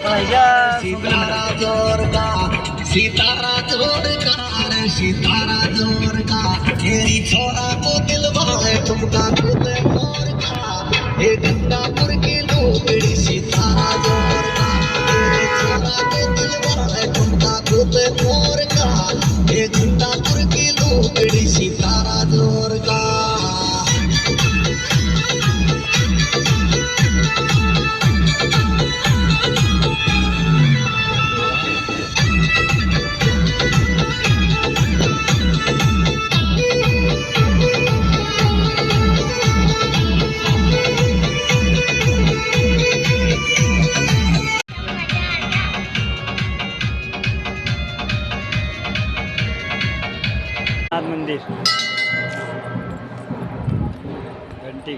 सितारा जोर का सितारा जोर का रे सितारा जोर का तेरी छोरा को दिल भाए ठुमका खुद मोर का ये गंगापुर की लोकड़ी सितारा जोर का तेरी छोरा को दिल भाए ठुमका खुद मोर का ये गंगापुर की लोकड़ी सितारा जोर का मंदिर घंटी